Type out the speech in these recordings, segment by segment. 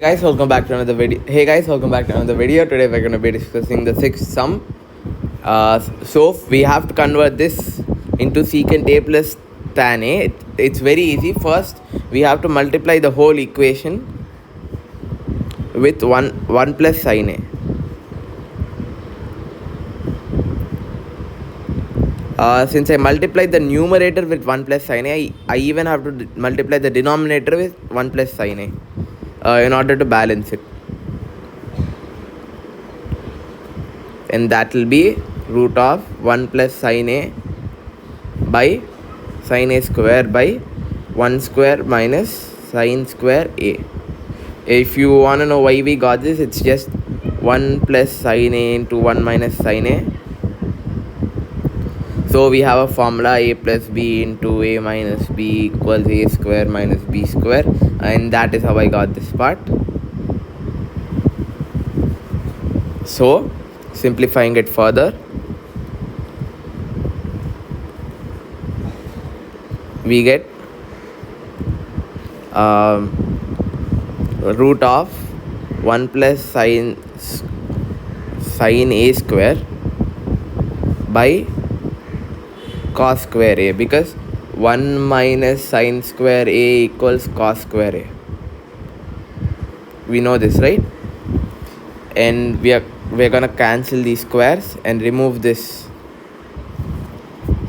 Guys, welcome back to another video. Hey guys, welcome back to another video. Today we're going to be discussing the sixth sum. So we have to convert this into secant a plus tan a. It's very easy. First, we have to multiply the whole equation with 1 plus sin a. Since I multiplied the numerator with 1 plus sin a, I even have to multiply the denominator with 1 plus sin a in order to balance it. And that will be root of 1 plus sin a by sin a square by 1 square minus sin square a. If you want to know why we got this, it's just 1 plus sin a into 1 minus sin a. So we have a formula a plus b into a minus b equals a square minus b square, and that is how I got this part. So simplifying it further, we get root of 1 plus sin a square by cos square a, because 1 minus sin square a equals cos square a. We know this, right? And we're gonna cancel these squares and remove this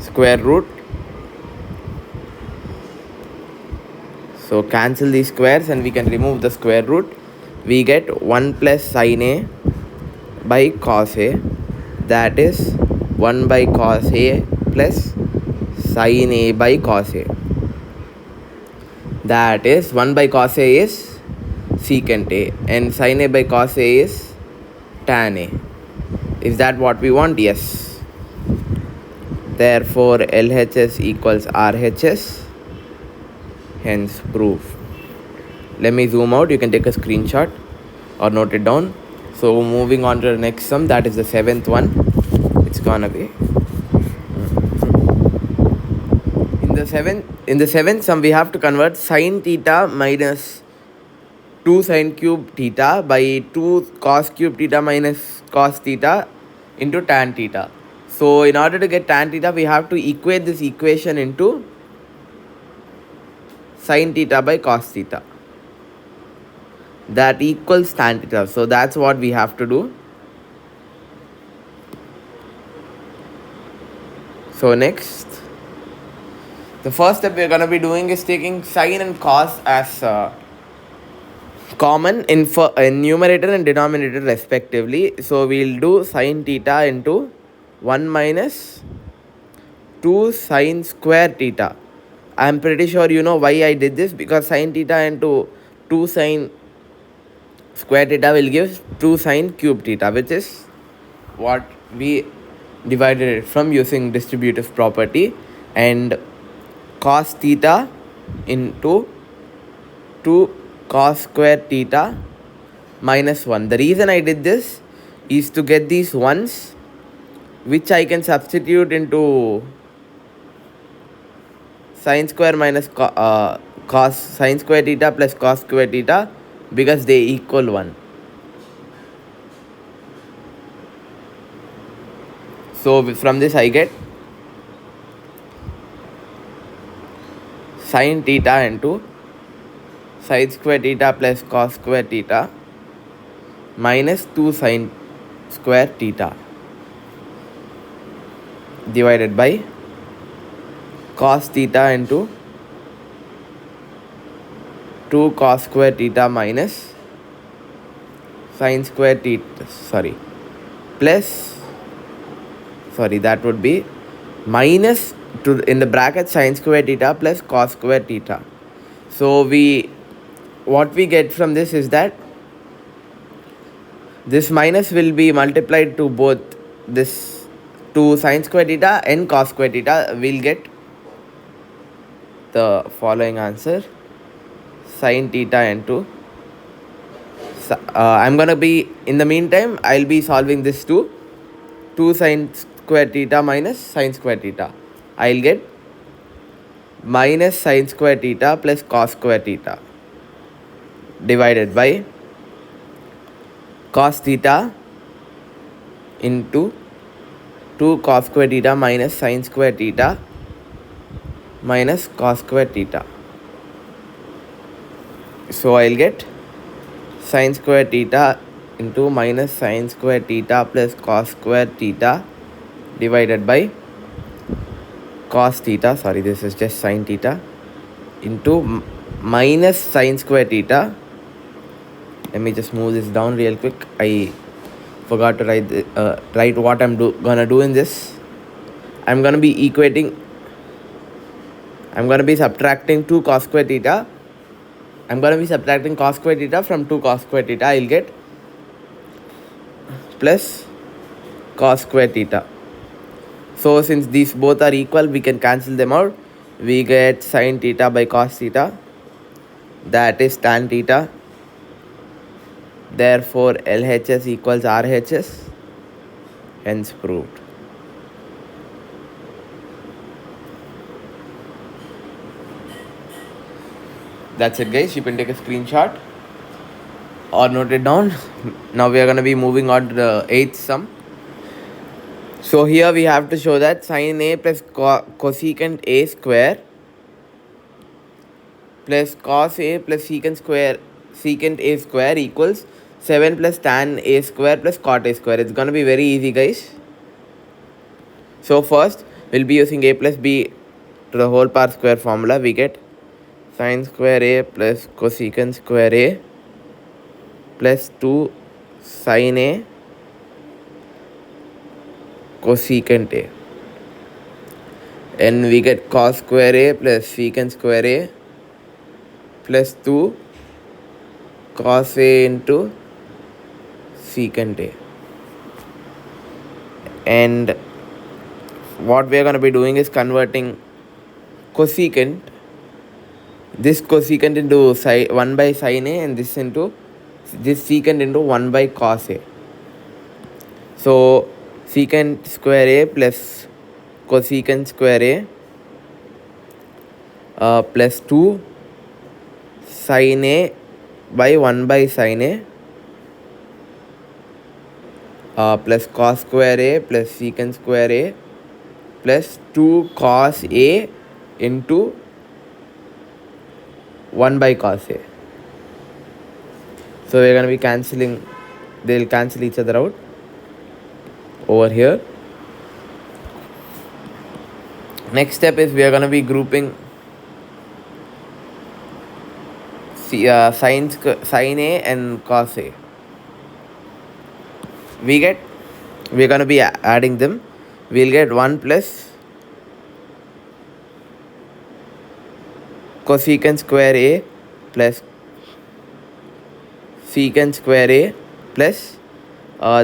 square root. So cancel these squares and we can remove the square root. We get 1 plus sin a by cos a, that is 1 by cos a plus sin a by cos a. That is 1 by cos a is secant a and sin a by cos a is tan a. Is that what we want? Yes. Therefore LHS equals RHS, hence proof. Let me zoom out. You can take a screenshot or note it down. So moving on to the next sum, that is the seventh one. It's gonna be in the seventh sum, we have to convert sin theta minus 2 sin cube theta by 2 cos cube theta minus cos theta into tan theta. So in order to get tan theta, we have to equate this equation into sin theta by cos theta. That equals tan theta. So that's what we have to do. So next, the first step we're going to be doing is taking sin and cos as common in numerator and denominator respectively. So we'll do sin theta into 1 minus 2 sin square theta. I'm pretty sure you know why I did this, because sin theta into 2 sin square theta will give 2 sin cube theta, which is what we divided it from using distributive property. And cos theta into 2 cos square theta minus 1. The reason I did this is to get these ones, which I can substitute into sin square minus cos sin square theta plus cos square theta, because they equal 1. So from this I get sin theta into sin square theta plus cos square theta minus 2 sin square theta divided by cos theta into 2 cos square theta minus sin square theta, that would be minus to in the bracket sin square theta plus cos square theta. So what we get from this is that this minus will be multiplied to both this to sin square theta and cos square theta. We'll get the following answer: sin theta into I'm gonna be, in the meantime, I'll be solving this to 2 sin square theta minus sin square theta. I'll get minus sin square theta plus cos square theta divided by cos theta into 2 cos square theta minus sin square theta minus cos square theta. So I'll get sin square theta into minus sin square theta plus cos square theta divided by cos theta, sorry, this is just sin theta, into minus sin square theta. Let me just move this down real quick. I forgot to write what I'm gonna do in this. I'm gonna be subtracting 2 cos square theta. I'm gonna be subtracting cos square theta from 2 cos square theta. I'll get plus cos square theta. So since these both are equal, we can cancel them out. We get sin theta by cos theta, that is tan theta. Therefore LHS equals RHS, hence proved. That's it guys, you can take a screenshot or note it down. Now we are going to be moving on to the 8th sum. So here we have to show that sin A plus cosecant A square plus cos A plus secant A square equals 7 plus tan A square plus cot A square. It's going to be very easy guys. So first we'll be using A plus B to the whole power square formula. We get sin square A plus cosecant square A plus 2 sin A cosecant A, and we get cos square A plus secant square A plus 2 cos A into secant A. And what we are going to be doing is converting this cosecant into 1 by sin A, and this secant into 1 by cos A. So secant square A plus cosecant square A plus 2 sin A by 1 by sin A plus cos square A plus secant square A plus 2 cos A into 1 by cos A. So we're going to be cancelling, they'll cancel each other out over here. Next step is we are going to be grouping sin A and cos A. We're going to be adding them. We'll get 1 plus cosecant square A plus secant square A plus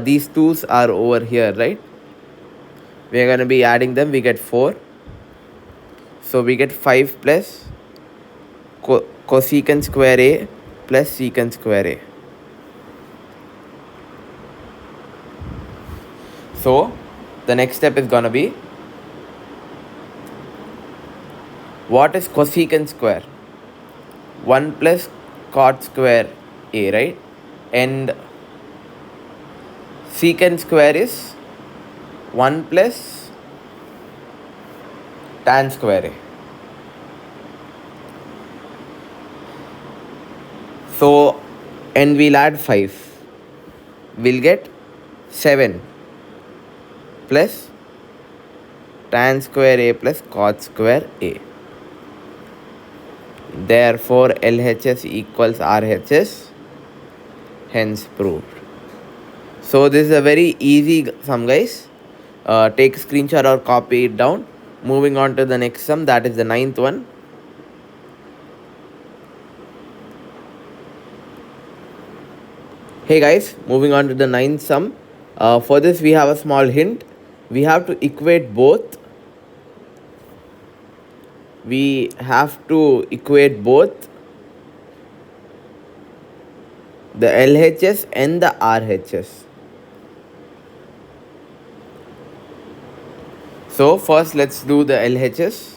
these 2's are over here, right? We are going to be adding them. We get 4. So we get 5 plus cosecant square A plus secant square A. So the next step is going to be, what is cosecant square? 1 plus cot square A, right? And secant square is 1 plus tan square A. So, and we'll add 5. We'll get 7 plus tan square A plus cot square A. Therefore LHS equals RHS, hence proved. So this is a very easy sum guys. Take a screenshot or copy it down. Moving on to the next sum, that is the 9th one. Hey guys, moving on to the 9th sum. For this we have a small hint. We have to equate both. We have to equate both the LHS and the RHS. So first let's do the LHS.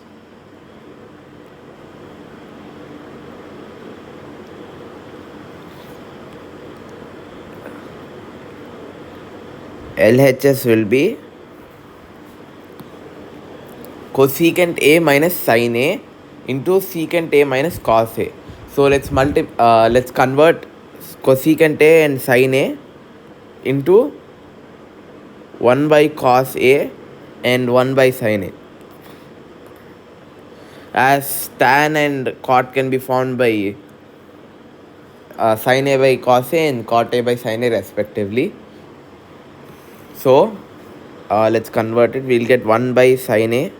LHS will be cosecant A minus sin A into secant A minus cos A. So let's convert cosecant A and sin A into 1 by cos A and 1 by sin A. As tan and cot can be found by sin A by cos A and cot A by sin A respectively. So let's convert it. We'll get 1 by sin A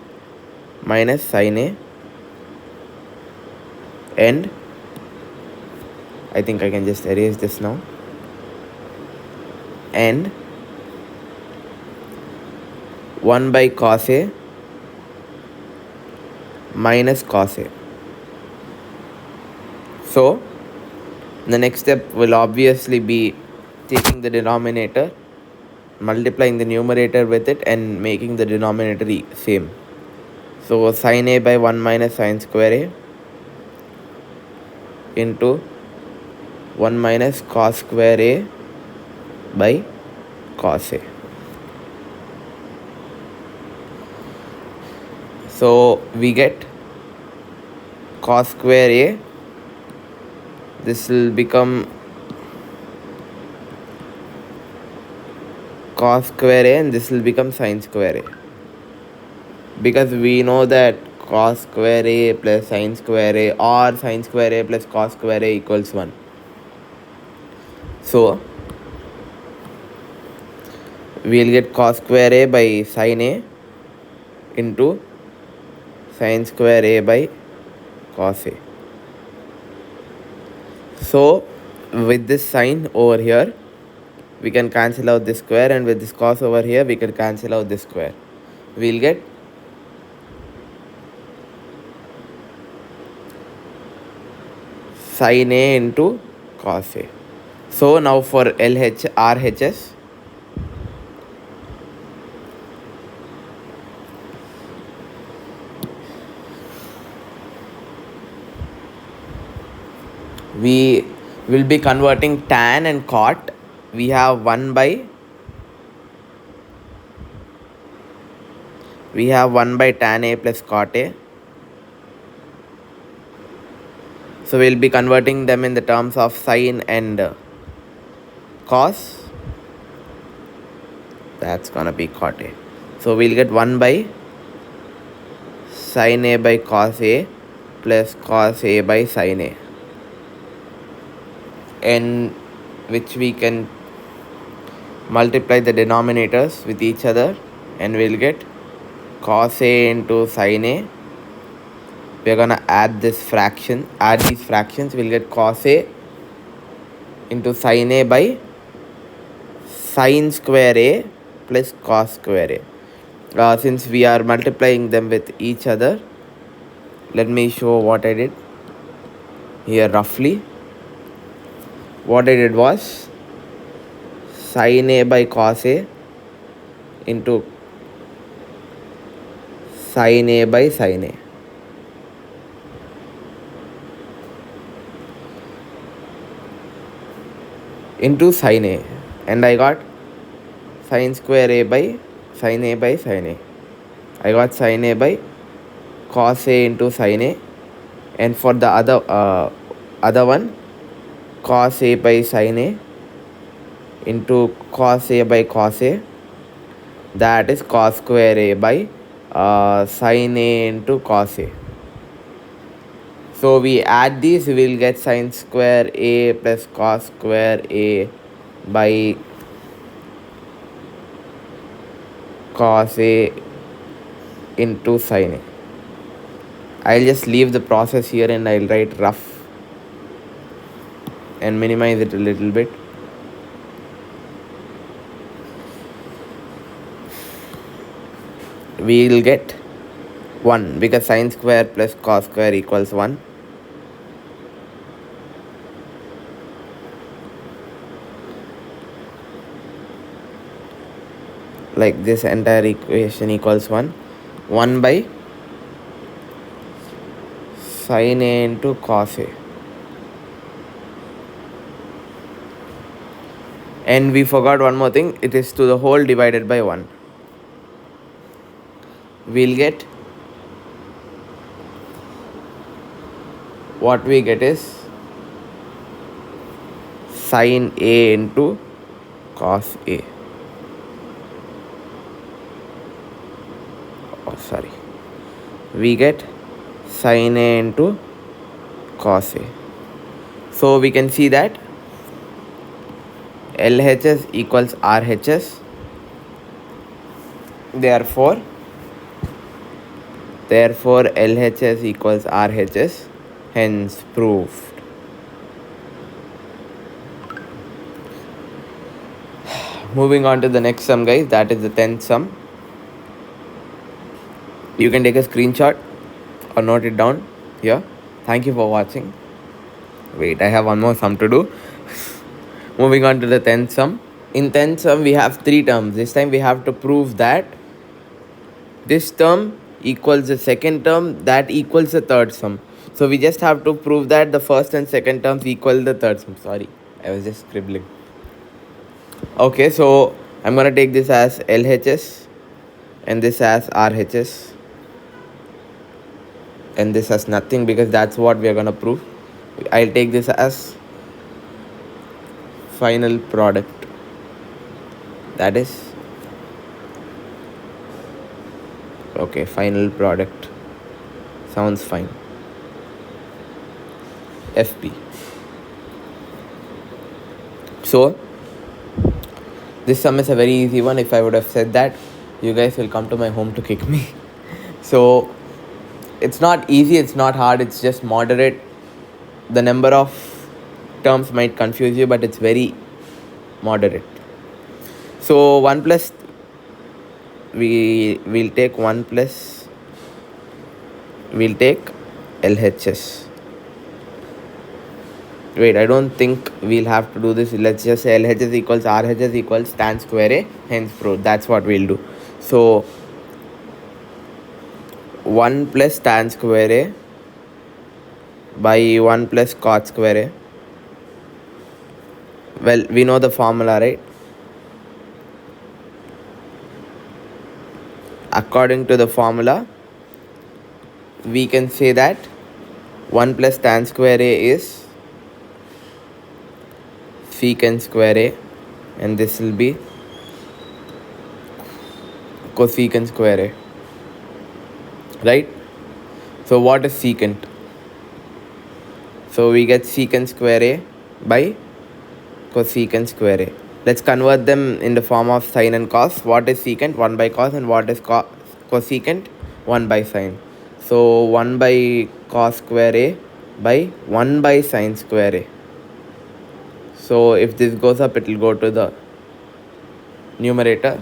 minus sin A, and I think I can just erase this now, and 1 by cos A minus cos A. So the next step will obviously be taking the denominator, multiplying the numerator with it, and making the denominator same. So sin A by 1 minus sin square A into 1 minus cos square A by cos A. So we get cos square A. This will become cos square A and this will become sin square A. Because we know that cos square A plus sin square A or sin square A plus cos square A equals 1. So we'll get cos square A by sin A into sin square A by cos A. So with this sin over here, we can cancel out this square, and with this cos over here, we can cancel out this square. We'll get sin A into cos A. So now for RHS, we will be converting tan and cot. We have 1 by tan A plus cot A. So we'll be converting them in the terms of sin and cos. That's gonna be cot A. So we'll get 1 by sin A by cos A plus cos A by sin A, and which we can multiply the denominators with each other, and we'll get cos A into sin A. We're gonna add these fractions. We'll get cos A into sin A by sin square A plus cos square A. Since we are multiplying them with each other, let me show what I did here roughly. What I did was sin A by cos A into sin A by sin A. Into sin A, and I got sin square A by sin A by sin A. I got sin A by cos A into sin A, and for the other one, cos A by sin A into cos A by cos A, that is cos square A by sin A into cos A. So we add these, we will get sin square A plus cos square A by cos A into sin A. I'll just leave the process here and I'll write rough and minimize it a little bit. We'll get 1 because sin square plus cos square equals 1. Like this entire equation equals 1 by sin A into cos A. And we forgot one more thing, it is to the whole divided by 1. We'll get, what we get is sine A into cos A. Oh, sorry. We get sine A into cos A. So we can see that LHS equals RHS. Therefore LHS equals RHS, hence proved. Moving on to the next sum, guys, that is the 10th sum. You can take a screenshot or note it down here. Thank you for watching. Wait, I have one more sum to do. Moving on to the 10th sum. In 10th sum, we have 3 terms. This time we have to prove that this term equals the second term that equals the third sum. So we just have to prove that the first and second terms equal the third sum. Sorry, I was just scribbling. Okay, so I'm gonna take this as LHS and this as RHS and this as nothing because that's what we are gonna prove. I'll take this as final product, that is okay, final product sounds fine, FP. So this sum is a very easy one. If I would have said that, you guys will come to my home to kick me. So it's not easy, it's not hard, it's just moderate. The number of terms might confuse you, but it's very moderate. So 1 plus, we'll take 1 plus, we'll take LHS. Wait, I don't think we'll have to do this. Let's just say LHS equals RHS equals tan square A, hence proved. That's what we'll do. So 1 plus tan square A by 1 plus cot square A. Well, we know the formula, right? According to the formula, we can say that 1 plus tan square A is secant square A and this will be cosecant square A, right? So what is secant? So we get secant square A by cosecant square A. Let's convert them in the form of sine and cos. What is secant? 1 by cos. And what is cosecant? 1 by sine. So 1 by cos square A by 1 by sine square A. So if this goes up, it will go to the numerator.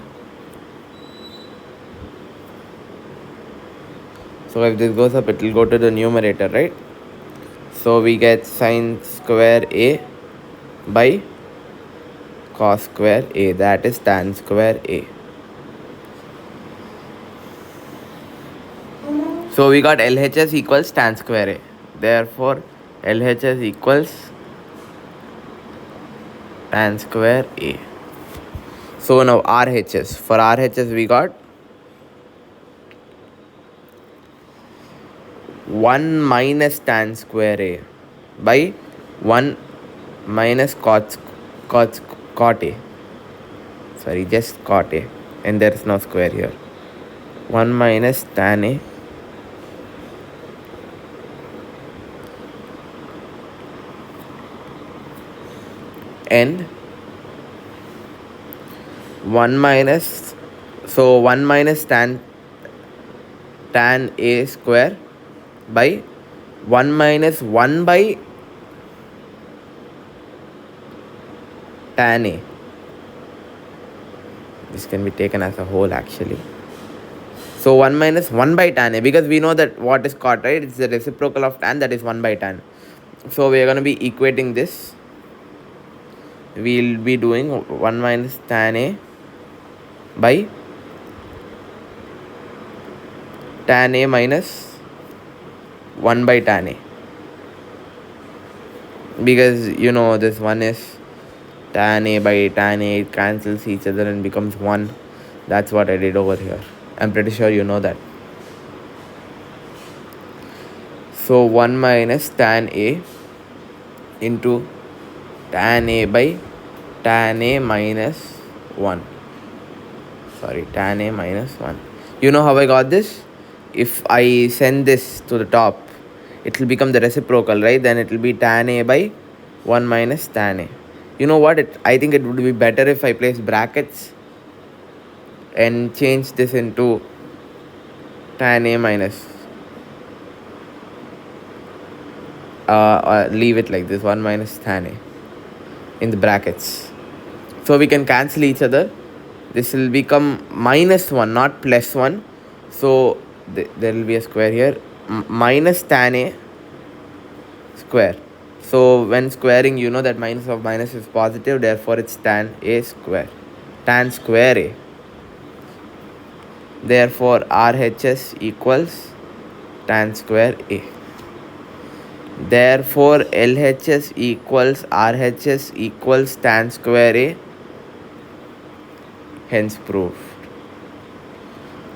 So if this goes up, it will go to the numerator, right? So we get sine square A by cos square A, that is tan square A. So we got LHS equals tan square A. Therefore LHS equals tan square A. So now RHS. For RHS we got 1 minus tan square A by 1 minus cot A. Sorry, just cot A. And there is no square here. 1 minus tan A and 1 minus, so 1 minus tan A square by 1 minus 1 by tan A. This can be taken as a whole actually. So 1 minus 1 by tan A, because we know that what is cot, right? It's the reciprocal of tan, that is 1 by tan. So we are going to be equating this. We'll be doing 1 minus tan A by tan A minus 1 by tan A, because you know this one is tan a by tan a, it cancels each other and becomes 1. That's what I did over here. I'm pretty sure you know that. So 1 minus tan a into tan a by tan a minus 1. Sorry, tan a minus 1. You know how I got this? If I send this to the top, it will become the reciprocal, right? Then it will be tan a by 1 minus tan a. You know what? I think it would be better if I place brackets and change this into tan a minus. Leave it like this, 1 minus tan a in the brackets. So we can cancel each other. This will become minus 1, not plus 1. So there will be a square here. Minus tan a square. So when squaring, you know that minus of minus is positive. Therefore, it's tan a square. Tan square a. Therefore, RHS equals tan square a. Therefore, LHS equals RHS equals tan square a. Hence proved.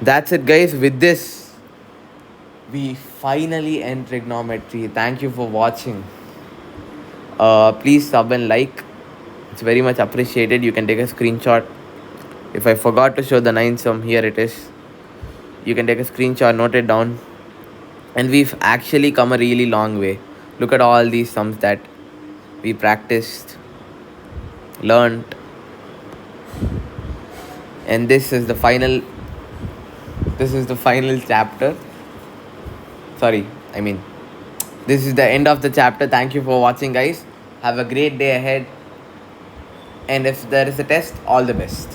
That's it, guys. With this, we finally end trigonometry. Thank you for watching. Please sub and like. It's very much appreciated. You can take a screenshot. If I forgot to show the 9 sum, here it is. You can take a screenshot, note it down. And we've actually come a really long way. Look at all these sums that we practiced, learned. And this is the final chapter. This is the end of the chapter. Thank you for watching, guys. Have a great day ahead. And if there is a test, all the best.